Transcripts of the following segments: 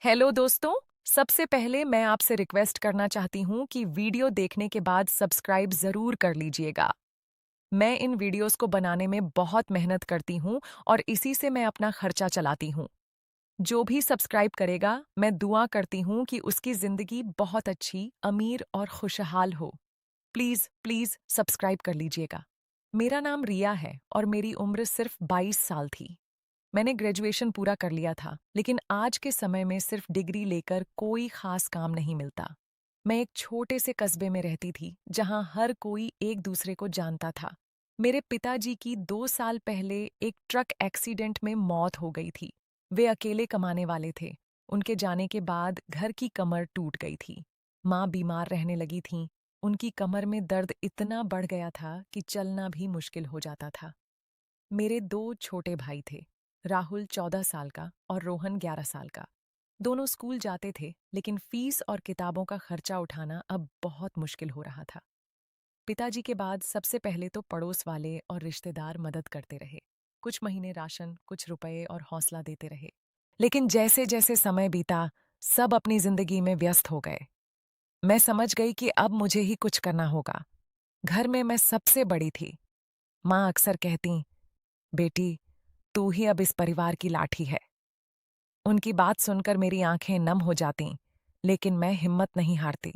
Hello दोस्तों। सबसे पहले मैं आपसे रिक्वेस्ट करना चाहती हूँ कि वीडियो देखने के बाद सब्सक्राइब ज़रूर कर लीजिएगा। मैं इन वीडियोस को बनाने में बहुत मेहनत करती हूँ और इसी से मैं अपना खर्चा चलाती हूँ। जो भी सब्सक्राइब करेगा, मैं दुआ करती हूँ कि उसकी ज़िंदगी बहुत अच्छी, अमीर और खुशहाल हो। प्लीज़ प्लीज़ सब्सक्राइब कर लीजिएगा। मेरा नाम रिया है और मेरी उम्र सिर्फ 22 साल थी। मैंने ग्रेजुएशन पूरा कर लिया था, लेकिन आज के समय में सिर्फ डिग्री लेकर कोई खास काम नहीं मिलता। मैं एक छोटे से कस्बे में रहती थी, जहां हर कोई एक दूसरे को जानता था। मेरे पिताजी की 2 साल पहले एक ट्रक एक्सीडेंट में मौत हो गई थी। वे अकेले कमाने वाले थे। उनके जाने के बाद घर की कमर टूट गई थी। माँ बीमार रहने लगी थीं। उनकी कमर में दर्द इतना बढ़ गया था कि चलना भी मुश्किल हो जाता था। मेरे दो छोटे भाई थे, राहुल 14 साल का और रोहन 11 साल का। दोनों स्कूल जाते थे, लेकिन फीस और किताबों का खर्चा उठाना अब बहुत मुश्किल हो रहा था। पिताजी के बाद सबसे पहले तो पड़ोस वाले और रिश्तेदार मदद करते रहे। कुछ महीने राशन, कुछ रुपए और हौसला देते रहे। लेकिन जैसे जैसे समय बीता, सब अपनी जिंदगी में व्यस्त हो गए। मैं समझ गई कि अब मुझे ही कुछ करना होगा। घर में मैं सबसे बड़ी थी। माँ अक्सर कहती, बेटी, तू ही अब इस परिवार की लाठी है। उनकी बात सुनकर मेरी आंखें नम हो जातीं, लेकिन मैं हिम्मत नहीं हारती।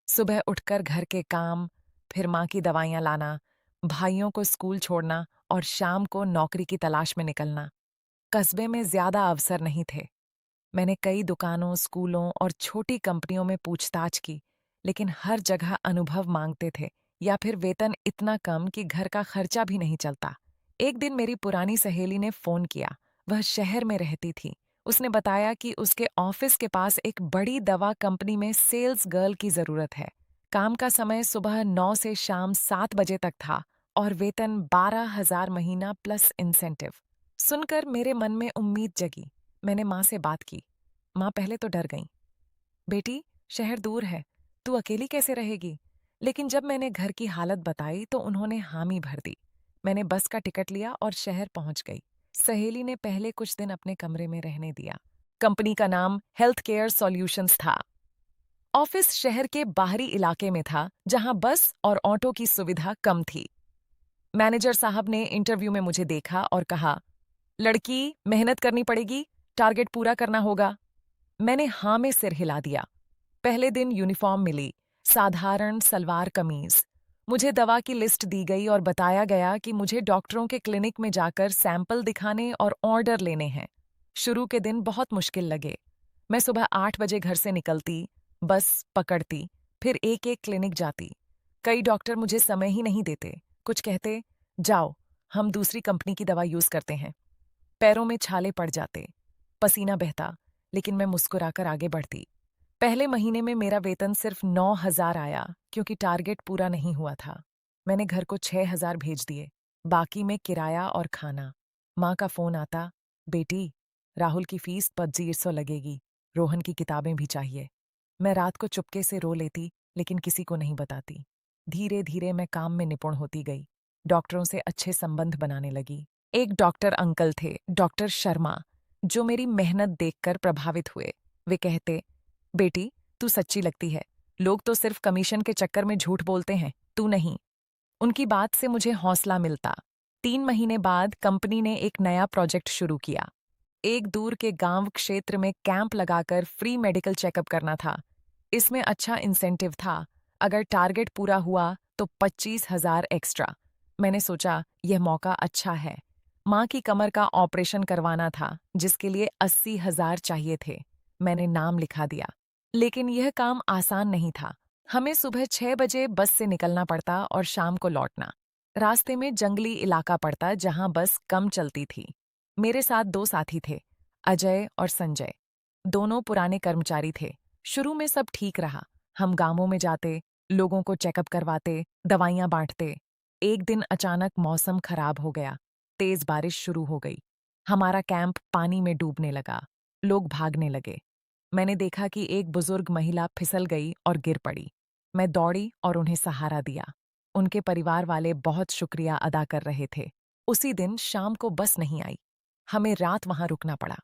सुबह उठकर घर के काम, फिर माँ की दवाइयाँ लाना, भाइयों को स्कूल छोड़ना और शाम को नौकरी की तलाश में निकलना। कस्बे में ज्यादा अवसर नहीं थे। मैंने कई दुकानों, स्कूलों और छोटी कंपनियों में पूछताछ की, लेकिन हर जगह अनुभव मांगते थे या फिर वेतन इतना कम कि घर का खर्चा भी नहीं चलता। एक दिन मेरी पुरानी सहेली ने फोन किया। वह शहर में रहती थी। उसने बताया कि उसके ऑफिस के पास एक बड़ी दवा कंपनी में सेल्स गर्ल की जरूरत है। काम का समय सुबह 9 से शाम 7 बजे तक था और वेतन 12,000 महीना प्लस इंसेंटिव। सुनकर मेरे मन में उम्मीद जगी। मैंने माँ से बात की। माँ पहले तो डर गईं। बेटी, शहर दूर है, तू अकेली कैसे रहेगी? लेकिन जब मैंने घर की हालत बताई तो उन्होंने हामी भर दी। मैंने बस का टिकट लिया और शहर पहुंच गई। सहेली ने पहले कुछ दिन अपने कमरे में रहने दिया। कंपनी का नाम हेल्थ केयर सॉल्यूशंस था। ऑफिस शहर के बाहरी इलाके में था, जहां बस और ऑटो की सुविधा कम थी। मैनेजर साहब ने इंटरव्यू में मुझे देखा और कहा, लड़की, मेहनत करनी पड़ेगी, टारगेट पूरा करना होगा। मैंने हाँ में सिर हिला दिया। पहले दिन यूनिफॉर्म मिली, साधारण सलवार कमीज। मुझे दवा की लिस्ट दी गई और बताया गया कि मुझे डॉक्टरों के क्लिनिक में जाकर सैंपल दिखाने और ऑर्डर लेने हैं। शुरू के दिन बहुत मुश्किल लगे। मैं सुबह 8 बजे घर से निकलती, बस पकड़ती, फिर एक एक क्लिनिक जाती। कई डॉक्टर मुझे समय ही नहीं देते। कुछ कहते, जाओ, हम दूसरी कंपनी की दवा यूज करते हैं। पैरों में छाले पड़ जाते, पसीना बहता, लेकिन मैं मुस्कुराकर आगे बढ़ती। पहले महीने में मेरा वेतन सिर्फ 9,000 आया, क्योंकि टारगेट पूरा नहीं हुआ था। मैंने घर को 6,000 भेज दिए, बाकी में किराया और खाना। माँ का फोन आता, बेटी, राहुल की फीस 2500 लगेगी, रोहन की किताबें भी चाहिए। मैं रात को चुपके से रो लेती, लेकिन किसी को नहीं बताती। धीरे धीरे मैं काम में निपुण होती गई। डॉक्टरों से अच्छे संबंध बनाने लगी। एक डॉक्टर अंकल थे, डॉक्टर शर्मा, जो मेरी मेहनत देखकर प्रभावित हुए। वे कहते, बेटी, तू सच्ची लगती है। लोग तो सिर्फ कमीशन के चक्कर में झूठ बोलते हैं, तू नहीं। उनकी बात से मुझे हौसला मिलता। 3 महीने बाद कंपनी ने एक नया प्रोजेक्ट शुरू किया। एक दूर के गांव क्षेत्र में कैंप लगाकर फ्री मेडिकल चेकअप करना था। इसमें अच्छा इंसेंटिव था। अगर टारगेट पूरा हुआ तो 25,000 एक्स्ट्रा। मैंने सोचा, यह मौका अच्छा है। माँ की कमर का ऑपरेशन करवाना था, जिसके लिए 80,000 चाहिए थे। मैंने नाम लिखा दिया। लेकिन यह काम आसान नहीं था। हमें सुबह 6 बजे बस से निकलना पड़ता और शाम को लौटना। रास्ते में जंगली इलाका पड़ता, जहां बस कम चलती थी। मेरे साथ दो साथी थे, अजय और संजय। दोनों पुराने कर्मचारी थे। शुरू में सब ठीक रहा। हम गांवों में जाते, लोगों को चेकअप करवाते, दवाइयां बांटते। एक दिन अचानक मौसम खराब हो गया। तेज बारिश शुरू हो गई। हमारा कैंप पानी में डूबने लगा। लोग भागने लगे। मैंने देखा कि एक बुजुर्ग महिला फिसल गई और गिर पड़ी। मैं दौड़ी और उन्हें सहारा दिया। उनके परिवार वाले बहुत शुक्रिया अदा कर रहे थे। उसी दिन शाम को बस नहीं आई। हमें रात वहां रुकना पड़ा।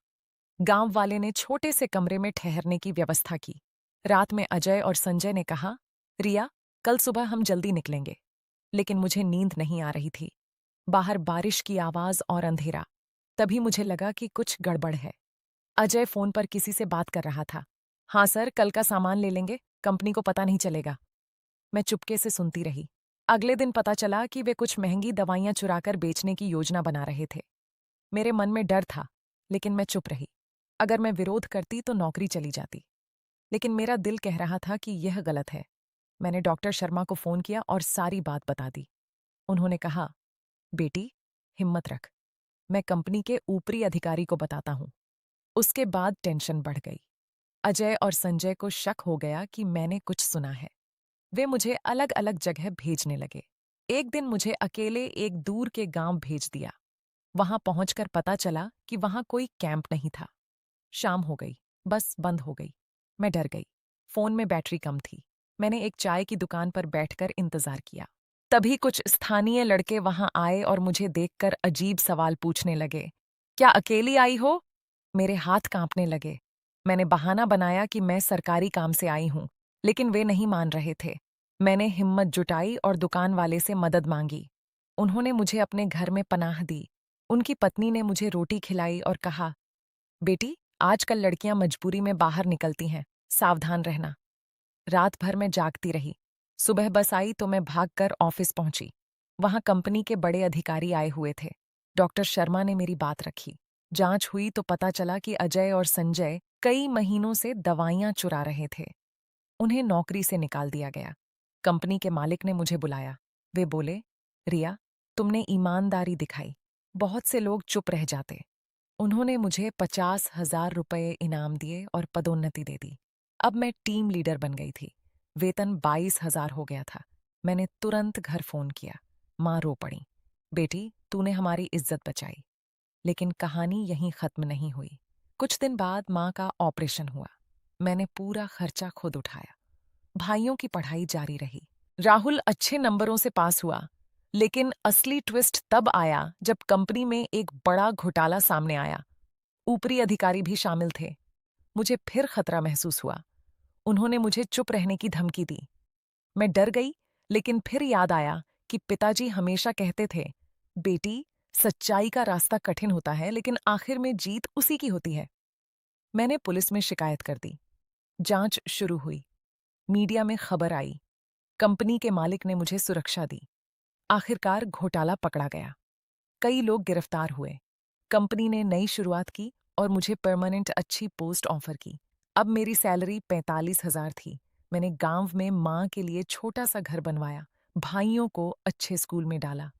गांव वाले ने छोटे से कमरे में ठहरने की व्यवस्था की। रात में अजय और संजय ने कहा, रिया, कल सुबह हम जल्दी निकलेंगे। लेकिन मुझे नींद नहीं आ रही थी। बाहर बारिश की आवाज और अंधेरा। तभी मुझे लगा कि कुछ गड़बड़ है। अजय फोन पर किसी से बात कर रहा था। हाँ सर, कल का सामान ले लेंगे, कंपनी को पता नहीं चलेगा। मैं चुपके से सुनती रही। अगले दिन पता चला कि वे कुछ महंगी दवाइयां चुराकर बेचने की योजना बना रहे थे। मेरे मन में डर था, लेकिन मैं चुप रही। अगर मैं विरोध करती तो नौकरी चली जाती। लेकिन मेरा दिल कह रहा था कि यह गलत है। मैंने डॉक्टर शर्मा को फोन किया और सारी बात बता दी। उन्होंने कहा, बेटी, हिम्मत रख, मैं कंपनी के ऊपरी अधिकारी को बताता हूं। उसके बाद टेंशन बढ़ गई। अजय और संजय को शक हो गया कि मैंने कुछ सुना है। वे मुझे अलग अलग जगह भेजने लगे। एक दिन मुझे अकेले एक दूर के गांव भेज दिया। वहां पहुंचकर पता चला कि वहां कोई कैंप नहीं था। शाम हो गई, बस बंद हो गई। मैं डर गई। फोन में बैटरी कम थी। मैंने एक चाय की दुकान पर बैठकर इंतजार किया। तभी कुछ स्थानीय लड़के वहां आए और मुझे देखकर अजीब सवाल पूछने लगे। क्या अकेली आई हो? मेरे हाथ कांपने लगे। मैंने बहाना बनाया कि मैं सरकारी काम से आई हूं, लेकिन वे नहीं मान रहे थे। मैंने हिम्मत जुटाई और दुकान वाले से मदद मांगी। उन्होंने मुझे अपने घर में पनाह दी। उनकी पत्नी ने मुझे रोटी खिलाई और कहा, बेटी, आजकल लड़कियां मजबूरी में बाहर निकलती हैं, सावधान रहना। रात भर मैं जागती रही। सुबह बस आई तो मैं भागकर ऑफिस पहुंची। वहां कंपनी के बड़े अधिकारी आए हुए थे। डॉक्टर शर्मा ने मेरी बात रखी। जांच हुई तो पता चला कि अजय और संजय कई महीनों से दवाइयां चुरा रहे थे। उन्हें नौकरी से निकाल दिया गया। कंपनी के मालिक ने मुझे बुलाया। वे बोले, रिया, तुमने ईमानदारी दिखाई, बहुत से लोग चुप रह जाते। उन्होंने मुझे 50,000 रुपये इनाम दिए और पदोन्नति दे दी। अब मैं टीम लीडर बन गई थी। वेतन 22,000 हो गया था। मैंने तुरंत घर फोन किया। माँ रो पड़ी। बेटी, तूने हमारी इज्जत बचाई। लेकिन कहानी यहीं खत्म नहीं हुई। कुछ दिन बाद माँ का ऑपरेशन हुआ। मैंने पूरा खर्चा खुद उठाया। भाइयों की पढ़ाई जारी रही। राहुल अच्छे नंबरों से पास हुआ। लेकिन असली ट्विस्ट तब आया जब कंपनी में एक बड़ा घोटाला सामने आया। ऊपरी अधिकारी भी शामिल थे। मुझे फिर खतरा महसूस हुआ। उन्होंने मुझे चुप रहने की धमकी दी। मैं डर गई, लेकिन फिर याद आया कि पिताजी हमेशा कहते थे, बेटी, सच्चाई का रास्ता कठिन होता है, लेकिन आखिर में जीत उसी की होती है। मैंने पुलिस में शिकायत कर दी। जांच शुरू हुई। मीडिया में खबर आई। कंपनी के मालिक ने मुझे सुरक्षा दी। आखिरकार घोटाला पकड़ा गया। कई लोग गिरफ्तार हुए। कंपनी ने नई शुरुआत की और मुझे परमानेंट अच्छी पोस्ट ऑफर की। अब मेरी सैलरी 45,000 थी। मैंने गांव में माँ के लिए छोटा सा घर बनवाया, भाइयों को अच्छे स्कूल में डाला।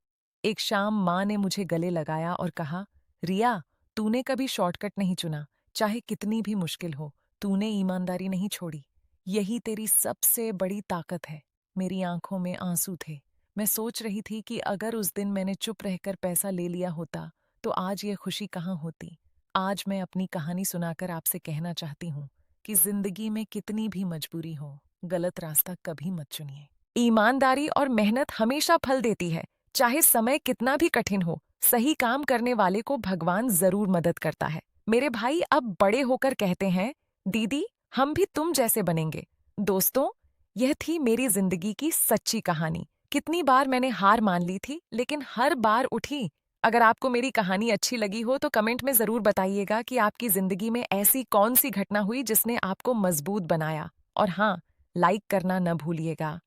एक शाम माँ ने मुझे गले लगाया और कहा, रिया, तूने कभी शॉर्टकट नहीं चुना, चाहे कितनी भी मुश्किल हो, तूने ईमानदारी नहीं छोड़ी। यही तेरी सबसे बड़ी ताकत है। मेरी आंखों में आंसू थे। मैं सोच रही थी कि अगर उस दिन मैंने चुप रहकर पैसा ले लिया होता तो आज ये खुशी कहाँ होती। आज मैं अपनी कहानी सुनाकर आपसे कहना चाहती हूँ कि जिंदगी में कितनी भी मजबूरी हो, गलत रास्ता कभी मत चुनिए। ईमानदारी और मेहनत हमेशा फल देती है। चाहे समय कितना भी कठिन हो, सही काम करने वाले को भगवान जरूर मदद करता है। मेरे भाई अब बड़े होकर कहते हैं, दीदी, हम भी तुम जैसे बनेंगे। दोस्तों, यह थी मेरी जिंदगी की सच्ची कहानी। कितनी बार मैंने हार मान ली थी, लेकिन हर बार उठी। अगर आपको मेरी कहानी अच्छी लगी हो तो कमेंट में ज़रूर बताइएगा कि आपकी ज़िंदगी में ऐसी कौन सी घटना हुई जिसने आपको मजबूत बनाया। और हाँ, लाइक करना न भूलिएगा।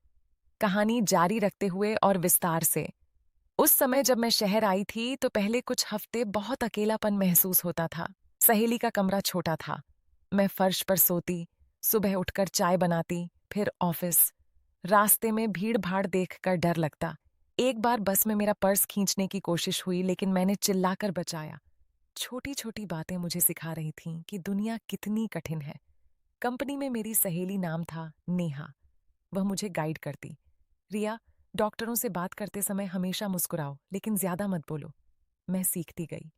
कहानी जारी रखते हुए और विस्तार से। उस समय जब मैं शहर आई थी तो पहले कुछ हफ्ते बहुत अकेलापन महसूस होता था। सहेली का कमरा छोटा था। मैं फर्श पर सोती, सुबह उठकर चाय बनाती, फिर ऑफिस। रास्ते में भीड़ भाड़ देखकर डर लगता। एक बार बस में मेरा पर्स खींचने की कोशिश हुई, लेकिन मैंने चिल्लाकर बचाया। छोटी छोटी बातें मुझे सिखा रही थीं कि दुनिया कितनी कठिन है। कंपनी में मेरी सहेली नाम था नेहा। वह मुझे गाइड करती। रिया, डॉक्टरों से बात करते समय हमेशा मुस्कुराओ, लेकिन ज्यादा मत बोलो। मैं सीखती गई।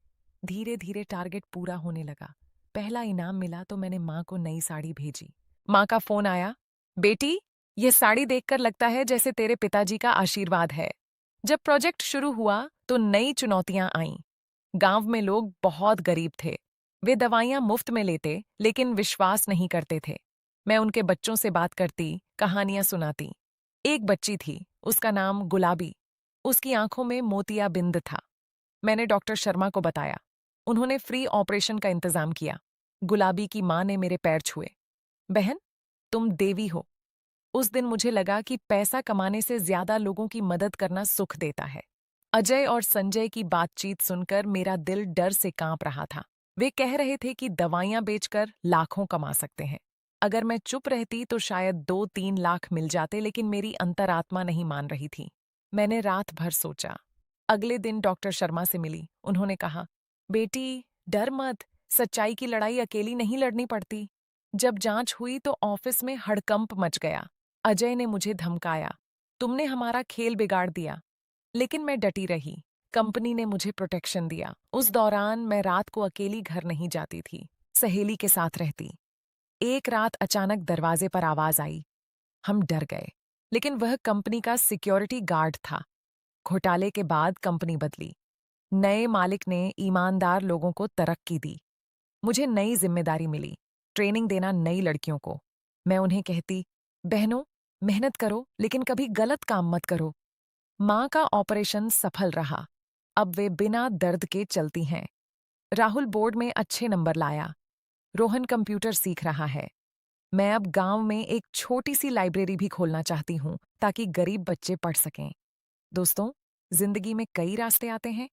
धीरे धीरे टारगेट पूरा होने लगा। पहला इनाम मिला तो मैंने माँ को नई साड़ी भेजी। माँ का फोन आया, बेटी, यह साड़ी देखकर लगता है जैसे तेरे पिताजी का आशीर्वाद है। जब प्रोजेक्ट शुरू हुआ तो नई चुनौतियां आईं। गांव में लोग बहुत गरीब थे। वे दवाइयां मुफ्त में लेते, लेकिन विश्वास नहीं करते थे। मैं उनके बच्चों से बात करती, कहानियां सुनाती। एक बच्ची थी, उसका नाम गुलाबी। उसकी आंखों में मोतियाबिंद था। मैंने डॉक्टर शर्मा को बताया। उन्होंने फ्री ऑपरेशन का इंतजाम किया। गुलाबी की मां ने मेरे पैर छुए। बहन, तुम देवी हो। उस दिन मुझे लगा कि पैसा कमाने से ज्यादा लोगों की मदद करना सुख देता है। अजय और संजय की बातचीत सुनकर मेरा दिल डर से कांप रहा था। वे कह रहे थे कि दवाइयां बेचकर लाखों कमा सकते हैं। अगर मैं चुप रहती तो शायद 2-3 लाख मिल जाते, लेकिन मेरी अंतरात्मा नहीं मान रही थी। मैंने रात भर सोचा। अगले दिन डॉक्टर शर्मा से मिली। उन्होंने कहा, बेटी, डर मत, सच्चाई की लड़ाई अकेली नहीं लड़नी पड़ती। जब जांच हुई तो ऑफिस में हड़कंप मच गया। अजय ने मुझे धमकाया, तुमने हमारा खेल बिगाड़ दिया। लेकिन मैं डटी रही। कंपनी ने मुझे प्रोटेक्शन दिया। उस दौरान मैं रात को अकेली घर नहीं जाती थी, सहेली के साथ रहती। एक रात अचानक दरवाजे पर आवाज आई। हम डर गए, लेकिन वह कंपनी का सिक्योरिटी गार्ड था। घोटाले के बाद कंपनी बदली। नए मालिक ने ईमानदार लोगों को तरक्की दी। मुझे नई जिम्मेदारी मिली, ट्रेनिंग देना नई लड़कियों को। मैं उन्हें कहती, बहनों, मेहनत करो, लेकिन कभी गलत काम मत करो। माँ का ऑपरेशन सफल रहा। अब वे बिना दर्द के चलती हैं। राहुल बोर्ड में अच्छे नंबर लाया। रोहन कंप्यूटर सीख रहा है। मैं अब गांव में एक छोटी सी लाइब्रेरी भी खोलना चाहती हूँ, ताकि गरीब बच्चे पढ़ सकें। दोस्तों, जिंदगी में कई रास्ते आते हैं,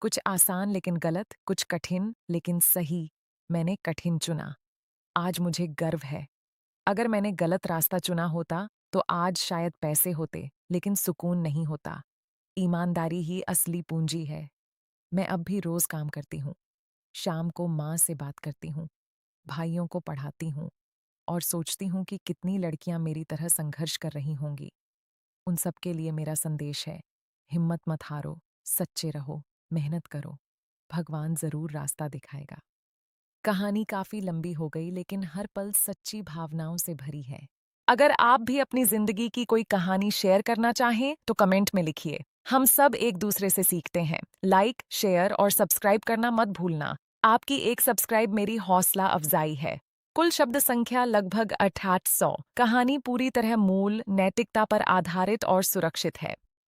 कुछ आसान लेकिन गलत, कुछ कठिन लेकिन सही। मैंने कठिन चुना। आज मुझे गर्व है। अगर मैंने गलत रास्ता चुना होता तो आज शायद पैसे होते, लेकिन सुकून नहीं होता। ईमानदारी ही असली पूंजी है। मैं अब भी रोज काम करती हूँ। शाम को माँ से बात करती हूँ, भाइयों को पढ़ाती हूँ, और सोचती हूँ कि कितनी लड़कियां मेरी तरह संघर्ष कर रही होंगी। उन सब के लिए मेरा संदेश है, हिम्मत मत हारो, सच्चे रहो, मेहनत करो। भगवान जरूर रास्ता दिखाएगा। कहानी काफी लंबी हो गई, लेकिन हर पल सच्ची भावनाओं से भरी है। अगर आप भी अपनी जिंदगी की कोई कहानी शेयर करना चाहें तो कमेंट में लिखिए। हम सब एक दूसरे से सीखते हैं। लाइक, शेयर और सब्सक्राइब करना मत भूलना। आपकी एक सब्सक्राइब मेरी हौसला अफजाई है। कुल शब्द संख्या लगभग 6800। कहानी पूरी तरह मूल, नैतिकता पर आधारित और सुरक्षित है।